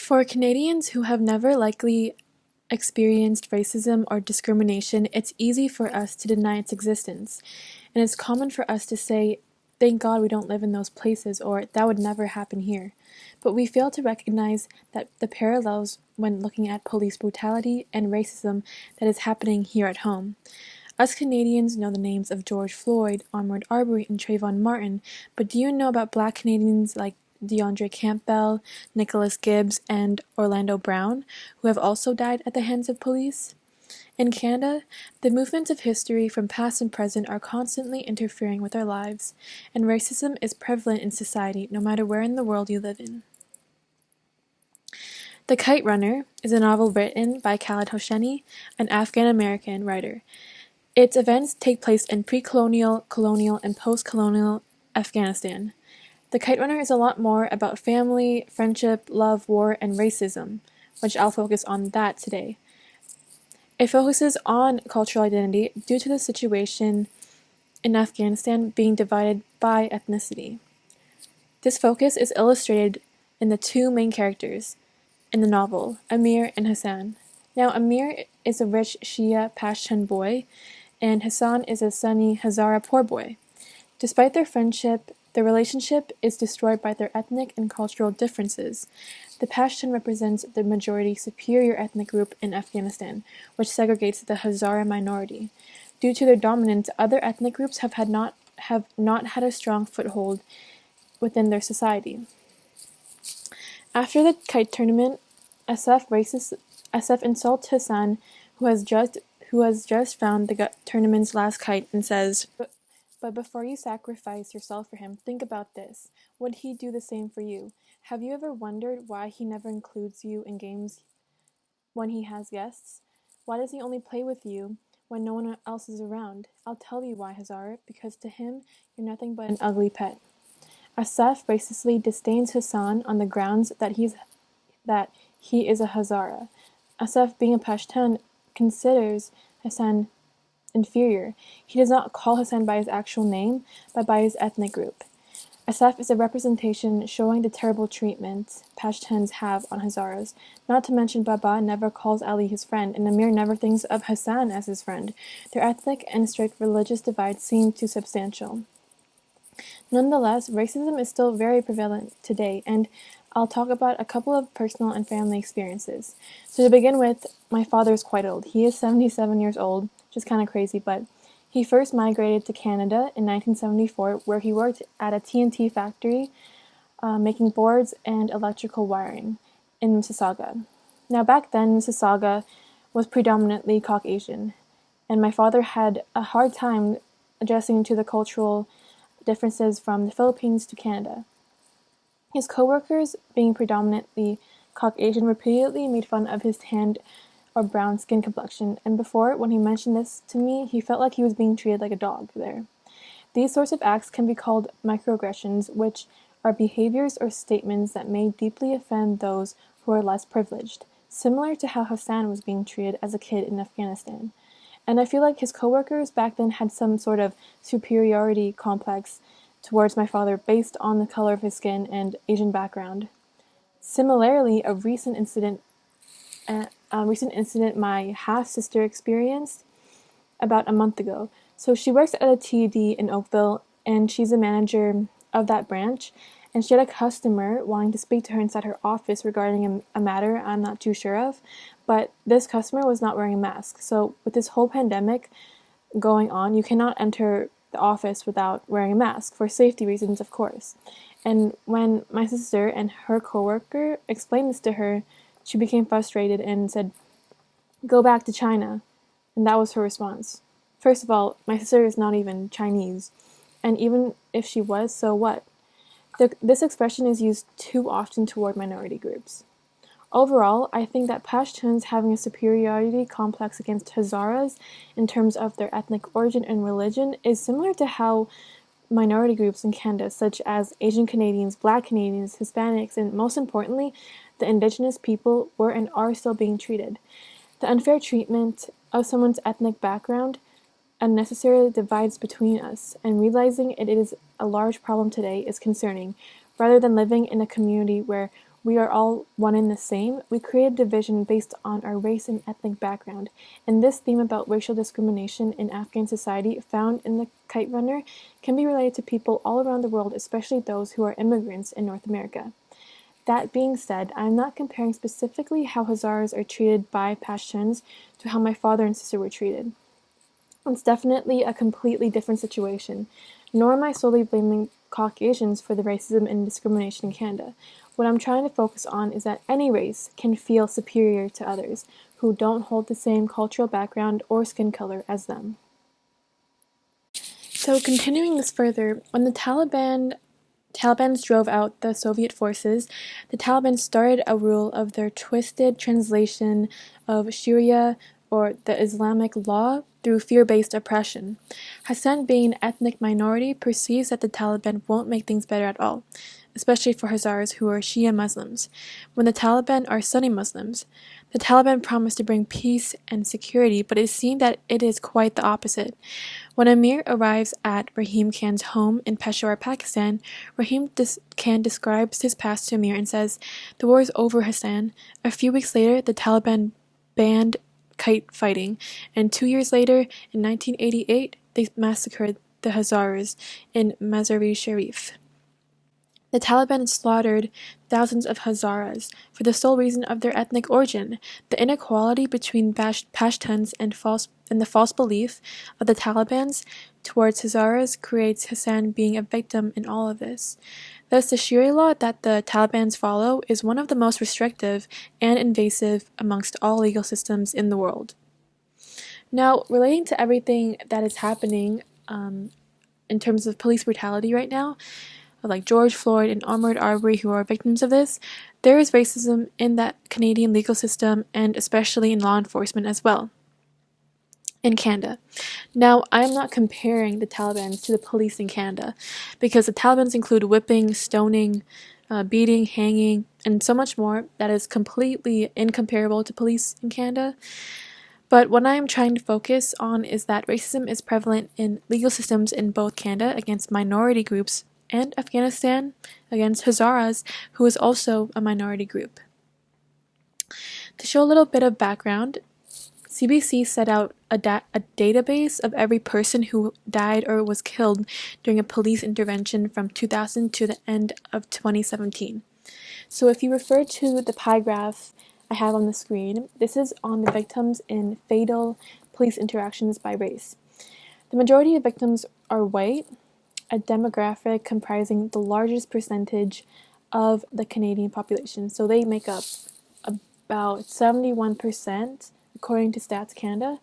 For Canadians who have never likely experienced racism or discrimination, it's easy for us to deny its existence, and it's common for us to say, "Thank God we don't live in those places," or "That would never happen here." But we fail to recognize that the parallels when looking at police brutality and racism that is happening here at home. Us Canadians know the names of George Floyd, Ahmaud Arbery, and Trayvon Martin, but do you know about Black Canadians like DeAndre Campbell, Nicholas Gibbs, and Orlando Brown, who have also died at the hands of police? In Canada, the movements of history from past and present are constantly interfering with our lives, and racism is prevalent in society no matter where in the world you live in. The Kite Runner is a novel written by Khaled Hosseini, an Afghan-American writer. Its events take place in pre-colonial, colonial, and post-colonial Afghanistan. The Kite Runner is a lot more about family, friendship, love, war, and racism, which I'll focus on that today. It focuses on cultural identity due to the situation in Afghanistan being divided by ethnicity. This focus is illustrated in the two main characters in the novel, Amir and Hassan. Now, Amir is a rich Shia Pashtun boy, and Hassan is a Sunni Hazara poor boy. Despite their friendship, the relationship is destroyed by their ethnic and cultural differences. The Pashtun represents the majority superior ethnic group in Afghanistan, which segregates the Hazara minority. Due to their dominance, other ethnic groups have not had a strong foothold within their society. After the kite tournament, Asaf insults Hassan, who has just found the tournament's last kite, and says, "But before you sacrifice yourself for him, think about this. Would he do the same for you? Have you ever wondered why he never includes you in games when he has guests? Why does he only play with you when no one else is around? I'll tell you why, Hazar, because to him, you're nothing but an ugly pet." Asaf racistly disdains Hassan on the grounds that he is a Hazara. Asaf, being a Pashtun, considers Hassan inferior. He does not call Hassan by his actual name, but by his ethnic group. Asaf is a representation showing the terrible treatment Pashtuns have on Hazaras. Not to mention Baba never calls Ali his friend, and Amir never thinks of Hassan as his friend. Their ethnic and strict religious divide seem too substantial. Nonetheless, racism is still very prevalent today, and I'll talk about a couple of personal and family experiences. So to begin with, my father is quite old. He is 77 years old, which is kind of crazy, but he first migrated to Canada in 1974, where he worked at a TNT factory making boards and electrical wiring in Mississauga. Now back then, Mississauga was predominantly Caucasian, and my father had a hard time adjusting to the cultural differences from the Philippines to Canada. His coworkers, being predominantly Caucasian, repeatedly made fun of his tanned or brown skin complexion, and before, when he mentioned this to me, he felt like he was being treated like a dog there. These sorts of acts can be called microaggressions, which are behaviors or statements that may deeply offend those who are less privileged, similar to how Hassan was being treated as a kid in Afghanistan. And I feel like his coworkers back then had some sort of superiority complex towards my father based on the color of his skin and Asian background. Similarly, a recent incident my half-sister experienced about a month ago. So she works at a TD in Oakville, and she's a manager of that branch, and she had a customer wanting to speak to her inside her office regarding a matter I'm not too sure of, but this customer was not wearing a mask. So with this whole pandemic going on, you cannot enter the office without wearing a mask, for safety reasons, of course. And when my sister and her coworker explained this to her, she became frustrated and said, "Go back to China." And that was her response. First of all, my sister is not even Chinese, and even if she was, so what? This expression is used too often toward minority groups. Overall, I think that Pashtuns having a superiority complex against Hazaras in terms of their ethnic origin and religion is similar to how minority groups in Canada, such as Asian Canadians, Black Canadians, Hispanics, and most importantly, the Indigenous people, were and are still being treated. The unfair treatment of someone's ethnic background unnecessarily divides between us, and realizing it is a large problem today is concerning, rather than living in a community where we are all one and the same, we create a division based on our race and ethnic background. And this theme about racial discrimination in Afghan society found in the Kite Runner can be related to people all around the world, especially those who are immigrants in North America. That being said, I'm not comparing specifically how Hazaras are treated by Pashtuns to how my father and sister were treated. It's definitely a completely different situation, nor am I solely blaming Caucasians for the racism and discrimination in Canada. What I'm trying to focus on is that any race can feel superior to others who don't hold the same cultural background or skin color as them. So continuing this further, when the Taliban drove out the Soviet forces, the Taliban started a rule of their twisted translation of Sharia, or the Islamic law, through fear-based oppression. Hassan, being an ethnic minority, perceives that the Taliban won't make things better at all, especially for Hazaras who are Shia Muslims, when the Taliban are Sunni Muslims. The Taliban promised to bring peace and security, but it seemed that it is quite the opposite. When Amir arrives at Rahim Khan's home in Peshawar, Pakistan, Rahim Khan describes his past to Amir and says, "The war is over, Hassan." A few weeks later, the Taliban banned kite fighting, and 2 years later, in 1988, they massacred the Hazaras in Mazar-e-Sharif. The Taliban slaughtered thousands of Hazaras for the sole reason of their ethnic origin. The inequality between Pashtuns and the false belief of the Taliban's towards Hazaras creates Hassan being a victim in all of this. Thus, the Sharia law that the Talibans follow is one of the most restrictive and invasive amongst all legal systems in the world. Now, relating to everything that is happening in terms of police brutality right now, like George Floyd and Ahmaud Arbery, who are victims of this, there is racism in that Canadian legal system and especially in law enforcement as well in Canada. Now, I'm not comparing the Taliban to the police in Canada because the Taliban include whipping, stoning, beating, hanging, and so much more that is completely incomparable to police in Canada. But what I am trying to focus on is that racism is prevalent in legal systems in both Canada against minority groups and Afghanistan against Hazaras, who is also a minority group. To show a little bit of background, CBC set out a database of every person who died or was killed during a police intervention from 2000 to the end of 2017. So if you refer to the pie graph I have on the screen, this is on the victims in fatal police interactions by race. The majority of victims are white, a demographic comprising the largest percentage of the Canadian population. So they make up about 71%, according to Stats Canada.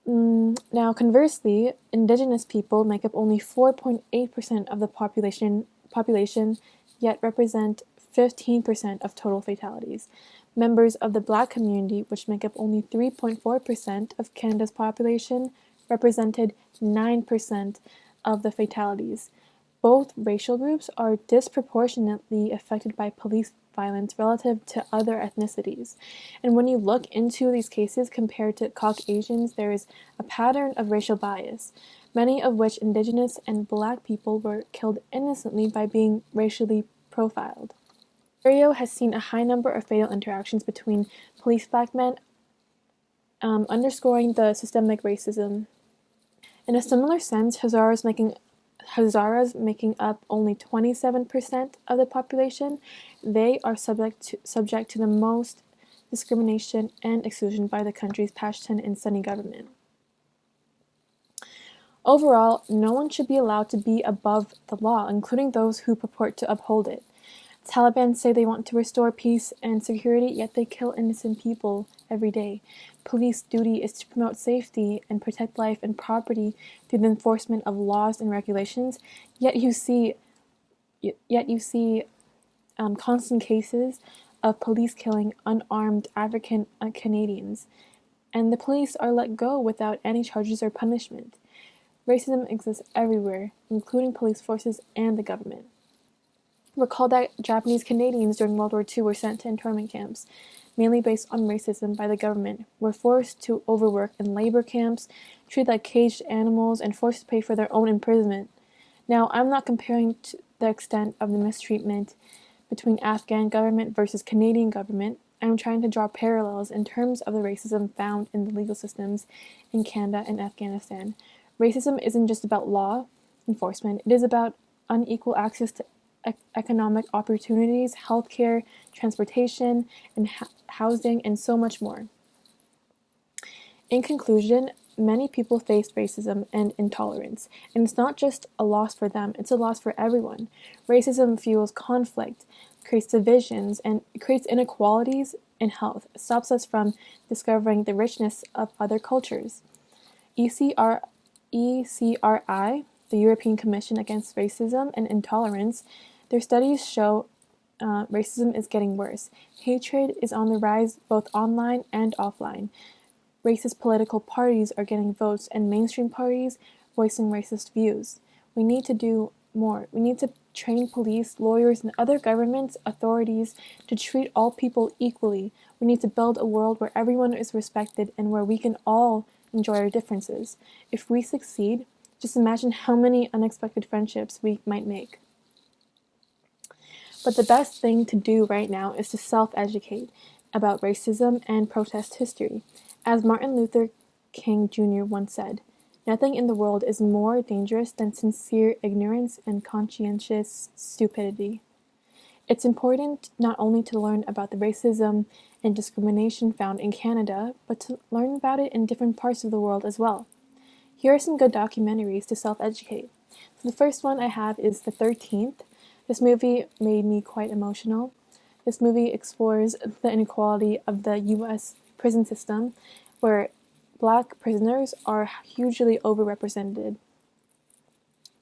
Now, conversely, Indigenous people make up only 4.8% of the population, yet represent 15% of total fatalities. Members of the Black community, which make up only 3.4% of Canada's population, represented 9% of the fatalities. Both racial groups are disproportionately affected by police violence relative to other ethnicities. And when you look into these cases compared to Caucasians, there is a pattern of racial bias, many of which Indigenous and Black people were killed innocently by being racially profiled. Ontario has seen a high number of fatal interactions between police Black men, underscoring the systemic racism. In a similar sense, Hazaras making up only 27% of the population, they are subject to the most discrimination and exclusion by the country's Pashtun and Sunni government. Overall, no one should be allowed to be above the law, including those who purport to uphold it. Taliban say they want to restore peace and security, yet they kill innocent people every day. Police duty is to promote safety and protect life and property through the enforcement of laws and regulations, yet you see constant cases of police killing unarmed African Canadians, and the police are let go without any charges or punishment. Racism exists everywhere, including police forces and the government. Recall that Japanese Canadians during World War II were sent to internment camps, mainly based on racism by the government, were forced to overwork in labor camps, treated like caged animals, and forced to pay for their own imprisonment. Now, I'm not comparing to the extent of the mistreatment between Afghan government versus Canadian government, I'm trying to draw parallels in terms of the racism found in the legal systems in Canada and Afghanistan. Racism isn't just about law enforcement, it is about unequal access to economic opportunities, healthcare, transportation, and housing, and so much more. In conclusion, many people face racism and intolerance, and it's not just a loss for them, it's a loss for everyone. Racism fuels conflict, creates divisions, and creates inequalities in health. It stops us from discovering the richness of other cultures. ECRI, the European Commission Against Racism and Intolerance, their studies show racism is getting worse. Hatred is on the rise both online and offline. Racist political parties are getting votes, and mainstream parties voicing racist views. We need to do more. We need to train police, lawyers, and other government authorities to treat all people equally. We need to build a world where everyone is respected and where we can all enjoy our differences. If we succeed, just imagine how many unexpected friendships we might make. But the best thing to do right now is to self-educate about racism and protest history. As Martin Luther King Jr. once said, "Nothing in the world is more dangerous than sincere ignorance and conscientious stupidity." It's important not only to learn about the racism and discrimination found in Canada, but to learn about it in different parts of the world as well. Here are some good documentaries to self-educate. So the first one I have is The 13th. This movie made me quite emotional. This movie explores the inequality of the U.S. prison system, where Black prisoners are hugely overrepresented.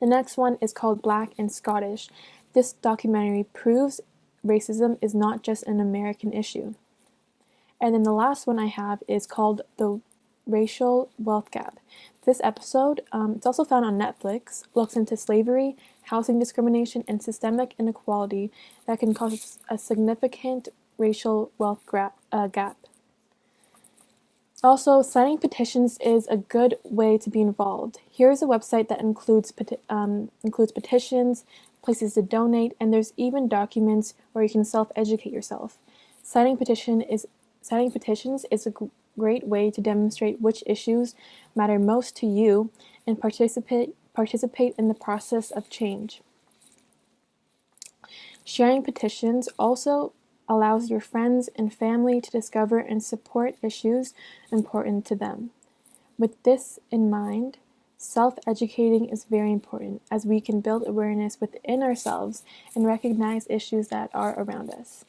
The next one is called Black and Scottish. This documentary proves racism is not just an American issue. And then the last one I have is called The Racial Wealth Gap. This episode, it's also found on Netflix, looks into slavery, housing discrimination, and systemic inequality that can cause a significant racial wealth gap. Also, signing petitions is a good way to be involved. Here's a website that includes petitions, places to donate, and there's even documents where you can self-educate yourself. Signing petitions is a great way to demonstrate which issues matter most to you and participate in the process of change. Sharing petitions also allows your friends and family to discover and support issues important to them. With this in mind, self-educating is very important as we can build awareness within ourselves and recognize issues that are around us.